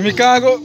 हामी कहाँको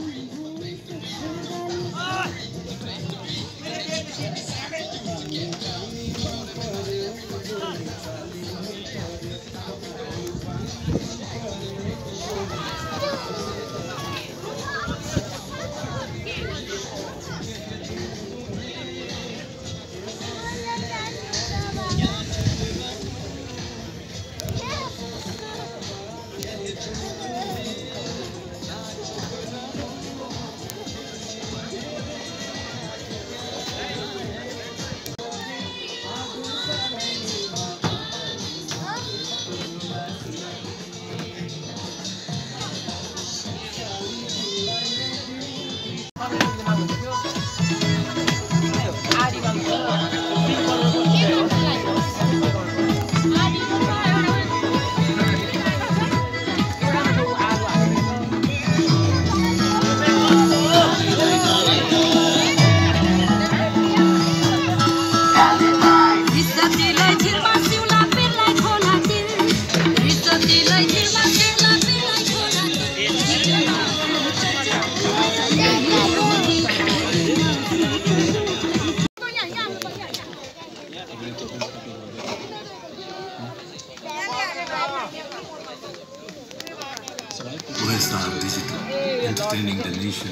OSR Digital, entertaining the nation.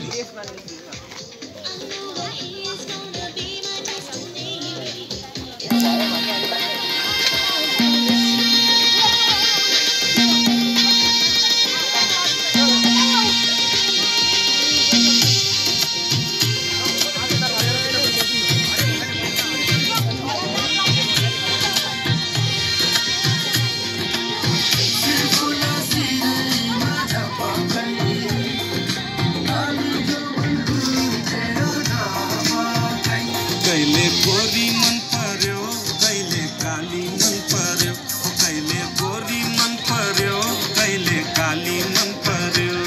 कहिले गोरी मन पर्यो कहिले काली मन पर्यो कहिले गोरी मन पर्यो कहिले काली मन पर्यो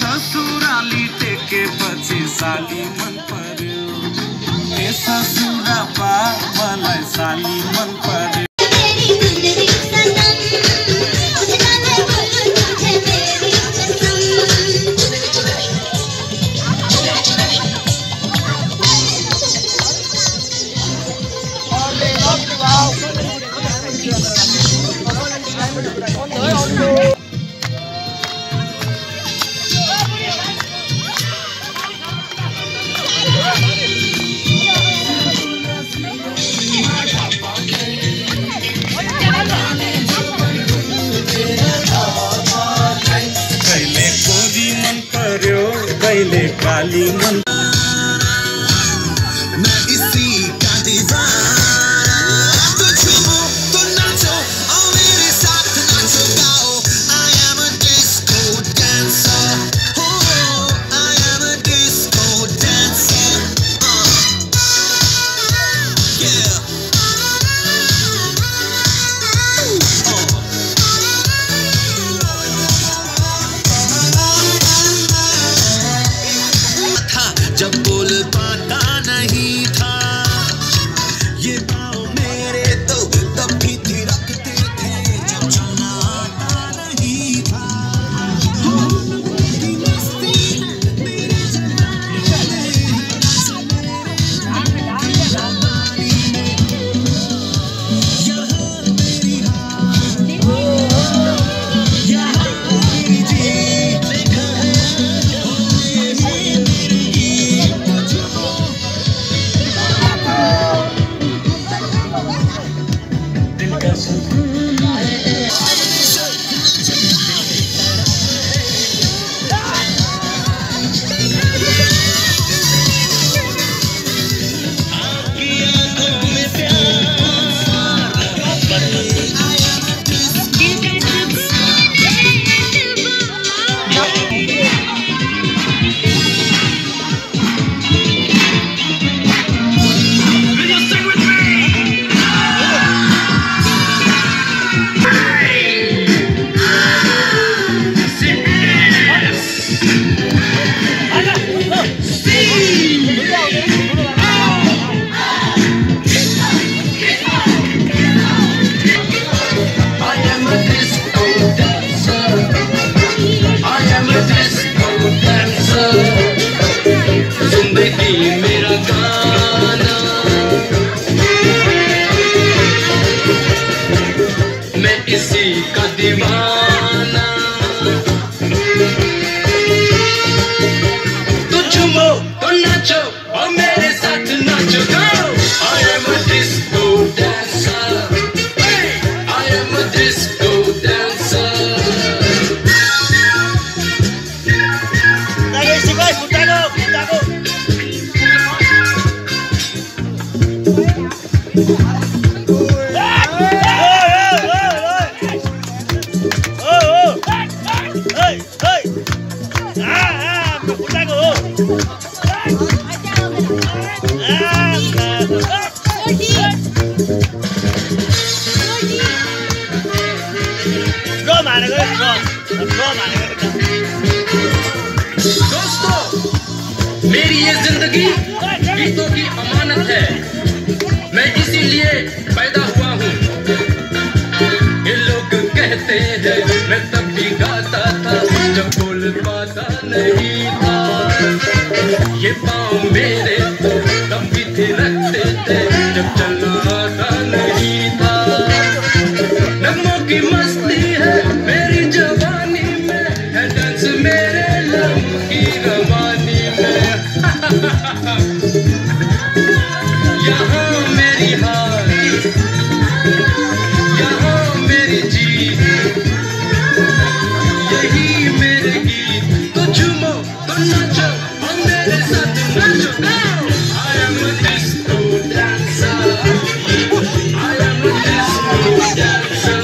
ससुराली टेकेपछि साली मन पर्यो ए ससुरा बा मलाई साली मन पर्यो कहिले काली मन मैं इसी का दीवाना तुझको तो नाचो और मेरे साथ नाचो गाओ I am a disco dancer oh I am a disco dancer yeah साथ नाचो गाओ I am a disco dancer hey I am a disco dancer दोस्तों मेरी ये जिंदगी गीतों की अमानत है मैं इसीलिए पैदा हुआ हूँ ये लोग कहते हैं मैं तब भी गाता था जब बोल पाता नहीं था ये पाँव मेरे तो दम भी थे रखते थे जब चलना आता नहीं था नगमों की मस्ती है मेरी जवानी में है डांस मेरे लहू की रवानी में यहाँ मेरी हार यहाँ मेरी जीत यही मेरे गीत तो झूमो तो नाचो और मेरे साथ नाचो I am a disco dancer I am a disco dancer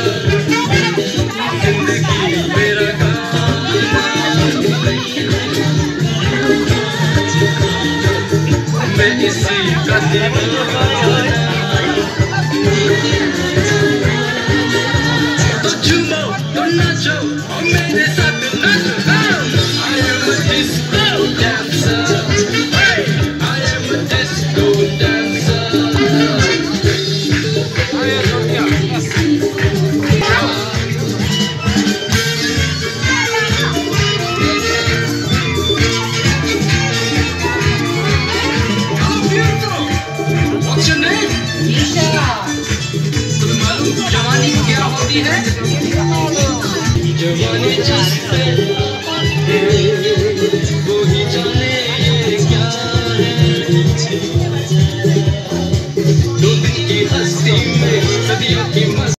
जिंदगी मेरा गाना मैं इसी का दीवाना तो झूमो तो नाचो और मेरे साथ नाचो I am a disco dancer hey I am a disco dancer What's your name? तुम्हें मालूम जवानी क्या होती है जवानी जिस पे वो ही जाने ये क्या है दो दिन की हस्ती में सदियों की मस्ती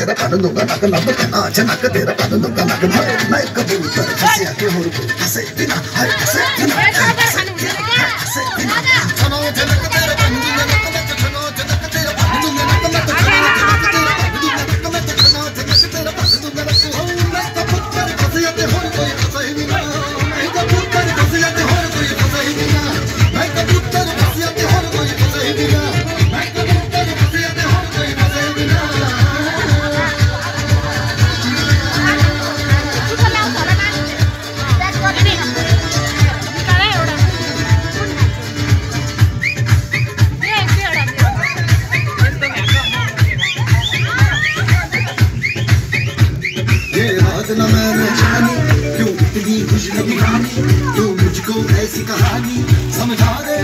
तेरा कान दूंगा नाक लब के नाच नाक तेरा कान दूंगा नाक मैं कबूतर फंसे आके हो रुको फंसे बिना हाय फंसे बिना फंसे बिना चलो झलक तेरा कान दूंगा नाक मत चलो झलक तेरा कान दूंगा नाक मत चलो झलक तेरा कान दूंगा नाक मत चलो झलक तेरा कान दूंगा नाक मैं कबूतर फंसे आके हो रुको फंसे बिना मैं कबूतर फंसे आके हो रुको फंसे बिना मैं कबूतर फंसे आके हो रुको फंसे बिना मैं कबूतर फंसे आके हो रुको फंसे बिना न मैंने जानी क्यों इतनी खुश लगी कहानी क्यों मुझको ऐसी कहानी समझा दे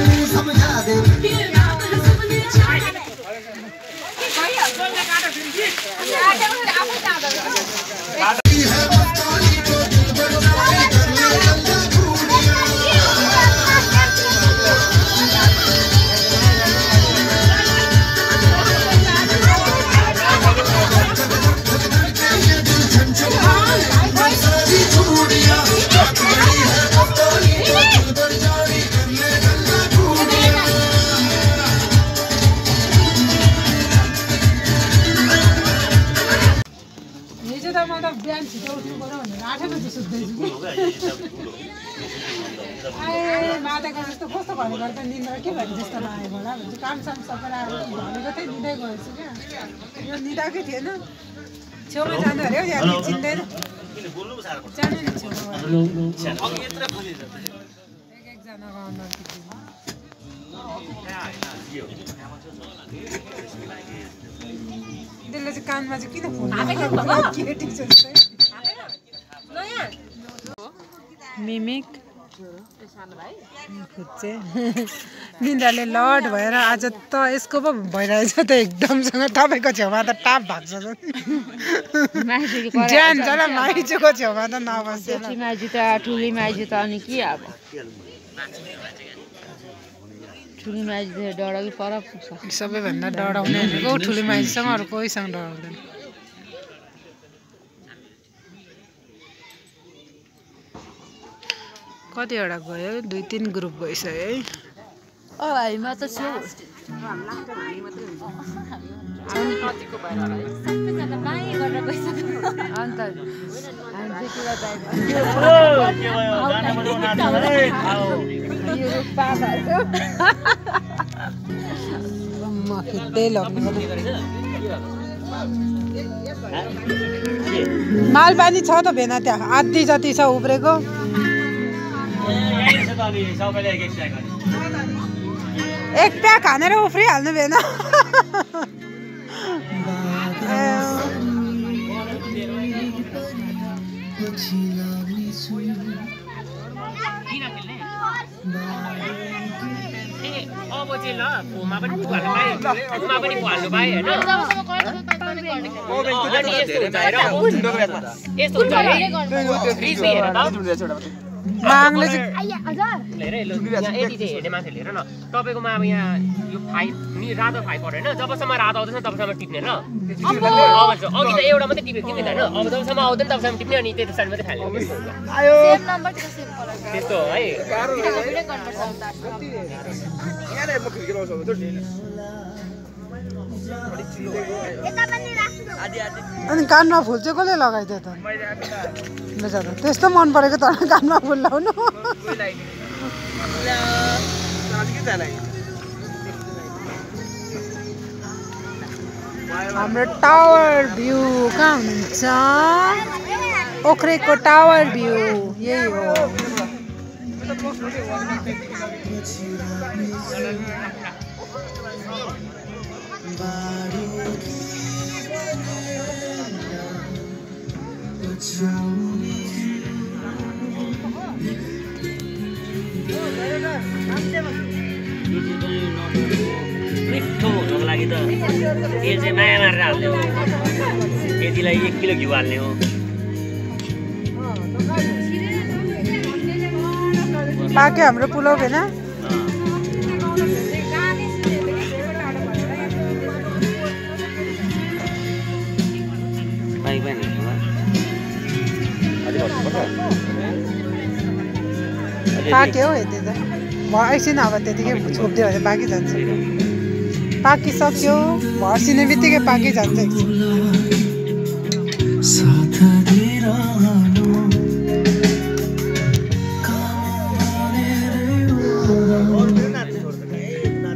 बिहान छिटो उठ्नु पर्यो भनेर 8 बजे सुत्दैछु माताको जस्तो कस्तो घरि घर त निन्द्रा के भयो जस्तो लाग्यो होला भन्छु कामसाम सबै आएर भनेको थिएँ दिँदै गएछु क्या यो निदाकै थिएन छेउमा जानु अरे हौ यहाँ चिन्दैन जानु नि छेउमा एकजनाको अनुहार त्यसले चाहिँ कानमा चाहिँ किन फोन केटी जस्तै मिमिक खुच्चे निन्द्राले लड भएर आज त यसको पो भइरहेछ त एकदमसँग तपाईँको छेउमा त टाप भएको छ ज्यान छ ल माइजूको छेउमा त नबस्यो माइजू त ठुली माइजू त अनि के अब ठुली माइजू डर कि पर पुग्छ सबैभन्दा डराउने भनेको ठुली माइजूसँग अरू कोहीसँग डराउँदैन कतिवटा गयो 2-3 ग्रुप भइसक्यो है हामीमा त छु अन्त माल पानी छ त भेना त्यहाँ आधी जति छ उब्रेको एक प्याक हानेर उफ्रिहाल्नु भेन माग्ले तपाईकोमा अब यहाँ यो फाइभ नि रातो फाइभ परेन जबसम्म रातो आउँदैन तबसम्म टिप्ने ल अघि त एउटा मात्रै टिपेको थिएँ नि होइन अब जबसम्म आउँदैन तबसम्म टिप्ने अनि त्यति साइड मात्रै फाल्ने त्यस्तो हो है अनि कानमा फुल चाहिँ कसले लगाइदियो त त्यस्तो मन परेको तर कानमा फुल लाउनु हाम्रो टावर भ्यू कहाँ हुनुहुन्छ ओख्रेको टावर भ्यू यही हो मिठो हुनको लागि त यो चाहिँ माया मारेर हाल्ने हो यतिलाई 1 किलो घिउ हाल्ने हो पाक्यो हाम्रो पुलाउ भेना पाक्यो यति त एकछिन अब त्यतिकै छोपिदियो भने पाकी जान्छ पाकिसक्यो भर्सिने बित्तिकै पाकी जान्छ एकछिन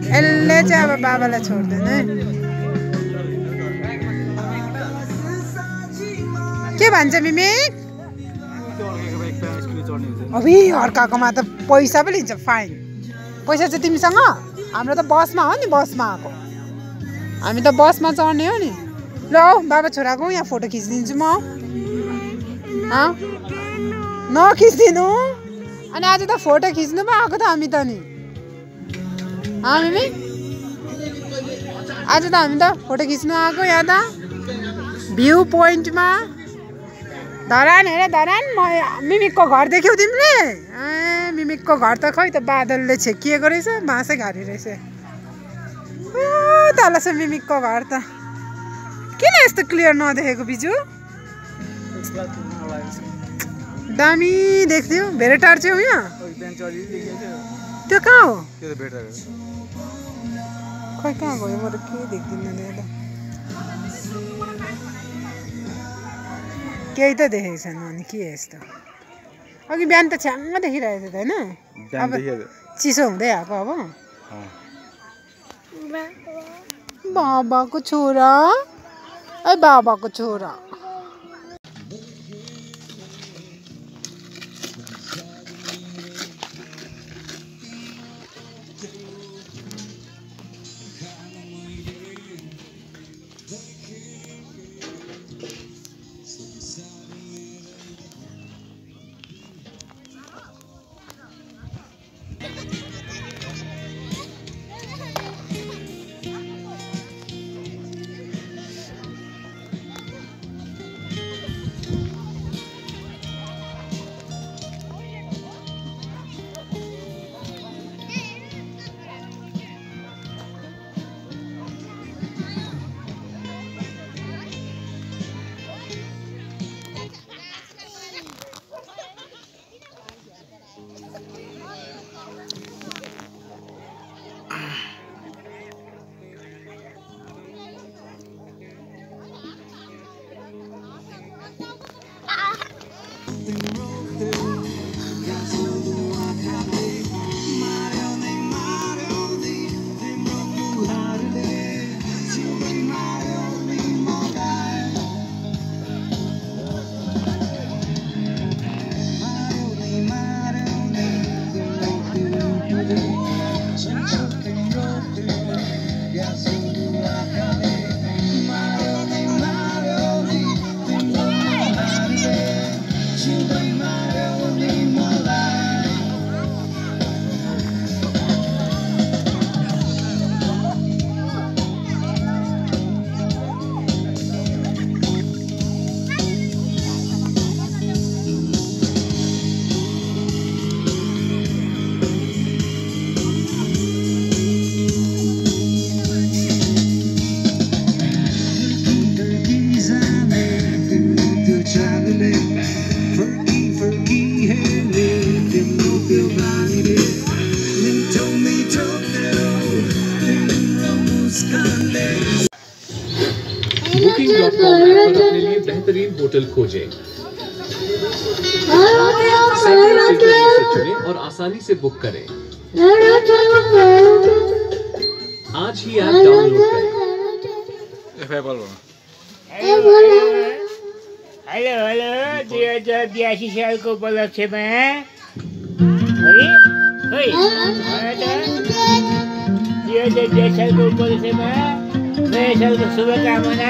यसले चाहिँ अब बाबालाई छोड्दैन के भन्छ मिमिक अबि अर्काकोमा त पैसा पो लिन्छ फाइन पैसा चाहिँ तिमीसँग हाम्रो त बसमा हो नि बसमा आएको हामी त बसमा चढ्ने हो नि ल बाबा छोराको यहाँ फोटो खिचिदिन्छु म नखिचिदिनु अनि आज त फोटो खिच्नु पो आएको त हामी त नि मिमी आज त हामी त फोटो खिच्नु आएको यहाँ त भ्यू पोइन्टमा धरान हेर धरान मिमिकको घर देख्यौ तिमीले मिमिकको घर त खै त बादलले छेकिएको रहेछ बाँसै घारी रहेछ तल छ मिमिकको घर त किन यस्तो क्लियर नदेखेको बिजु दामी देख्थ्यो भेरेटार चाहिँ यहाँ त्यो कहाँ हो खै कहाँ गयो म त के देख्दिनँ नि केही त देखेको छैन अनि के यस्तो अघि बिहान त छ्याङ्ग देखिरहेको थियो त होइन अब चिसो हुँदै आएको अब बाबाको छोरा ए बाबाको छोरा Booking.com पर अपने लिए बेहतरीन होटल खोजें। चुनें और आसानी से बुक करें। आज ही ऐप डाउनलोड करें। हेलो हेलो 2082 सालको उपलक्ष्यमा है 2082 सालको उपलक्ष्यमा नयाँ सालको शुभकामना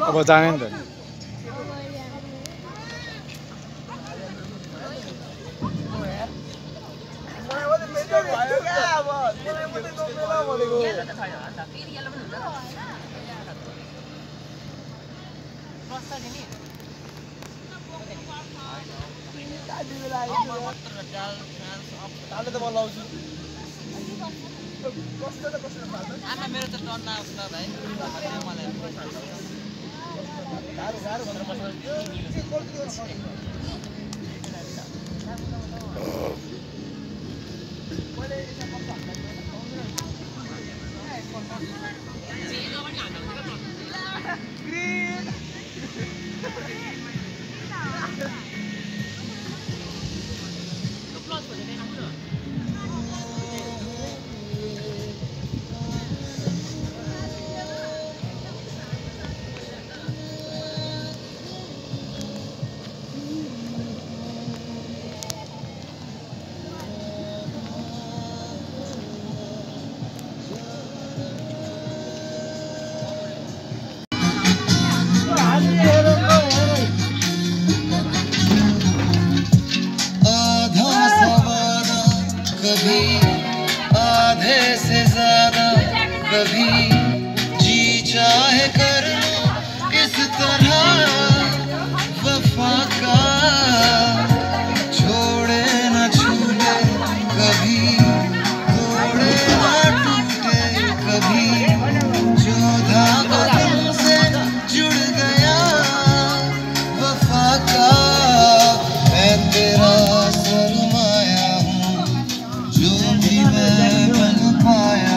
अब जाने नि त जो भी मैं बन पाया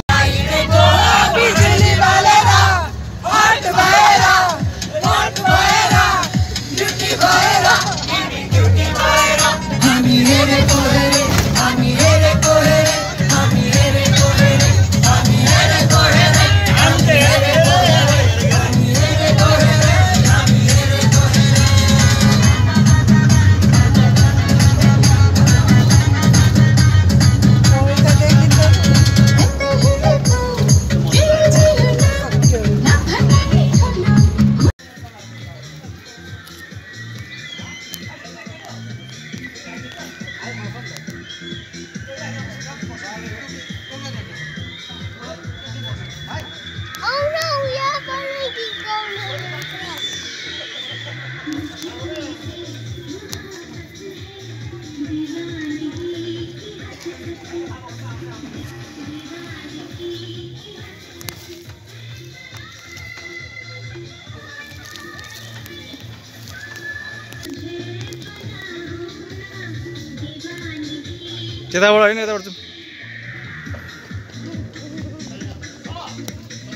त्यताबाट होइन यताबाट जाउँ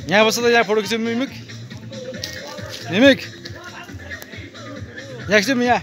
यहाँ बस्छ त यहाँ फोटो खिच्यौँ मिमिक मिमिक यहाँ खिच्यौँ यहाँ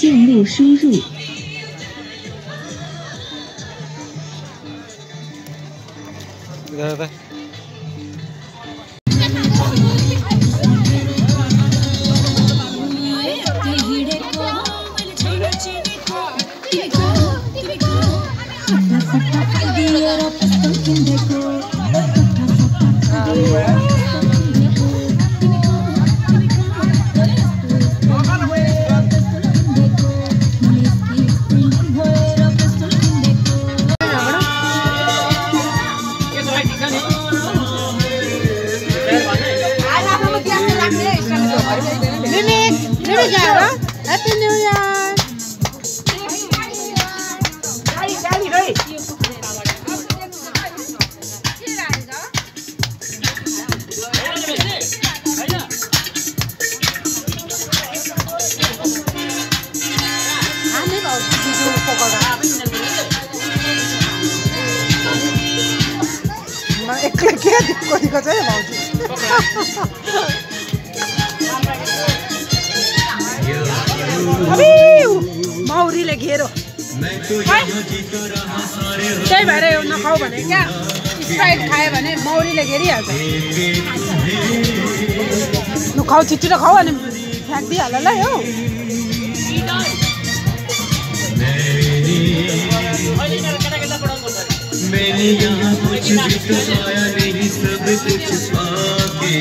线路输入。来。Happy New Year! एक्लै के दिएको चाहिँ भाउजू मौरीले घेरो त्यही भएर यो नखाऊ भने क्या स्प्राइट खायो भने मौरीले घेरिहाल्छ लु खाऊ छिटो खाऊ अनि फ्याँकिदिइहाल ल हो मैंने यहाँ कुछ भी कमाया नहीं सब कुछ पाके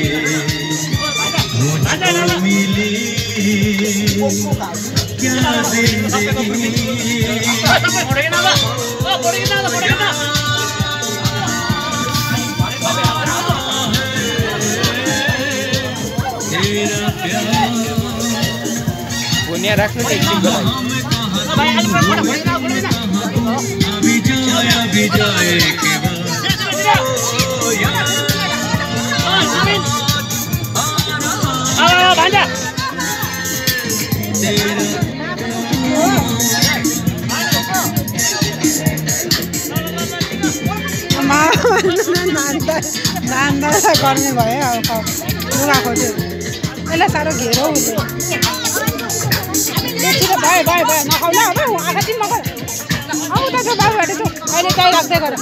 मुझको मिली क्या जिंदगी तेरा प्यार पुण्य राख्नु त एकछिनको अभी जाए के भान्जा नान्दा गर्ने भयो अब लुगा खोज्यो यसलाई साह्रो घेरो उसले छिटो भयो भयो भयो नखाउला अब आँखा चाहिँ नखाउ आउ त त्यो बाबुबाट त्यो अहिले चाहिँ राख्दै गर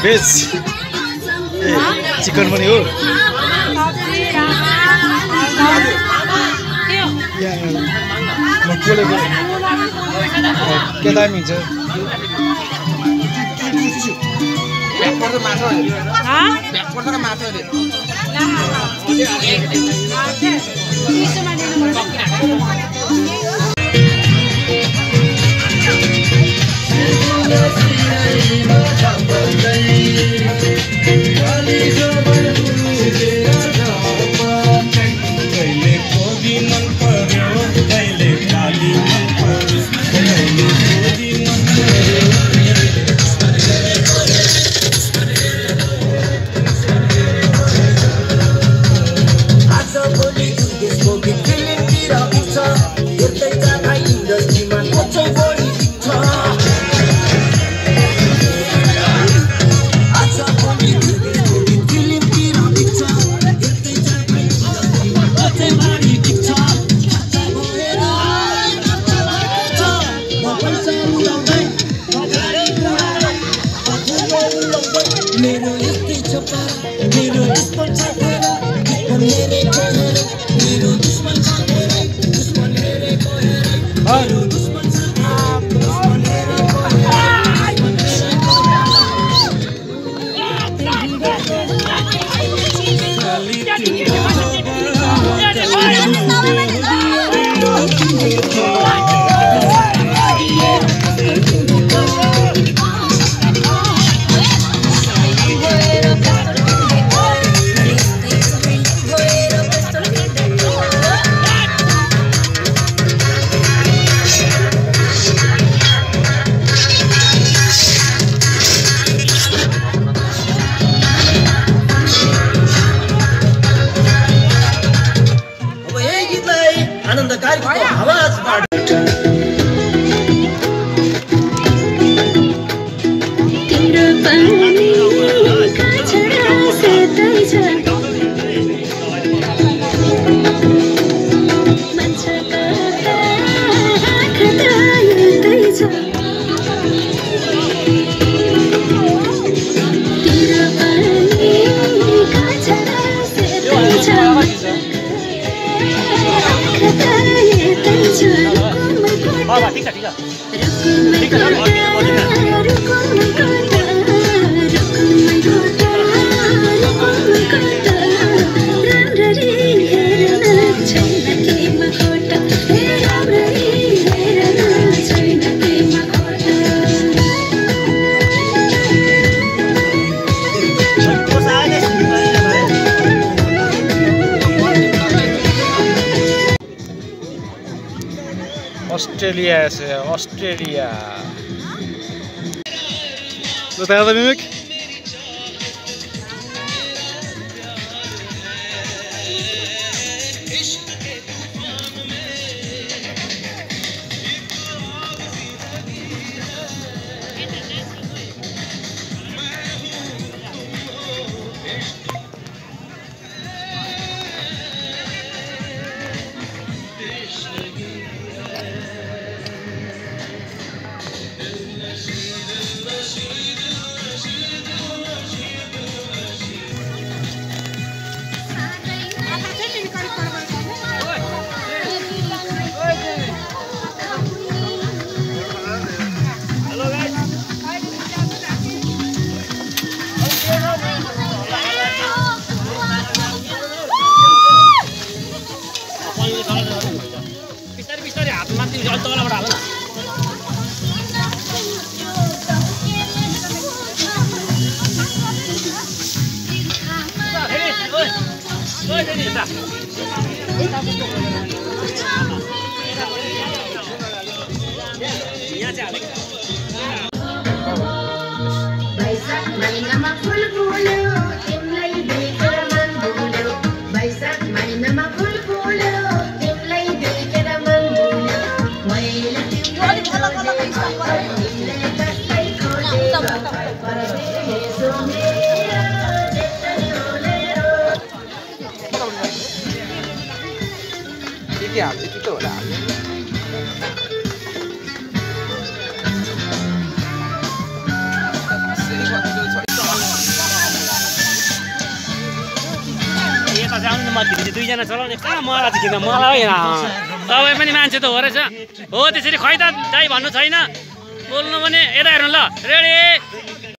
भेज चिकन पनि हो के दामी हुन्छ Australia से Australia बताया था मिमिक नमखिच्ने दुईजना चलाउने कहाँ मलाई चाहिँ किन मलाई होइन तपाईँ पनि मान्छे त हो रहेछ हो त्यसरी खै त दाइ भन्नु छैन बोल्नु भने यता हेर्नु ल रेडी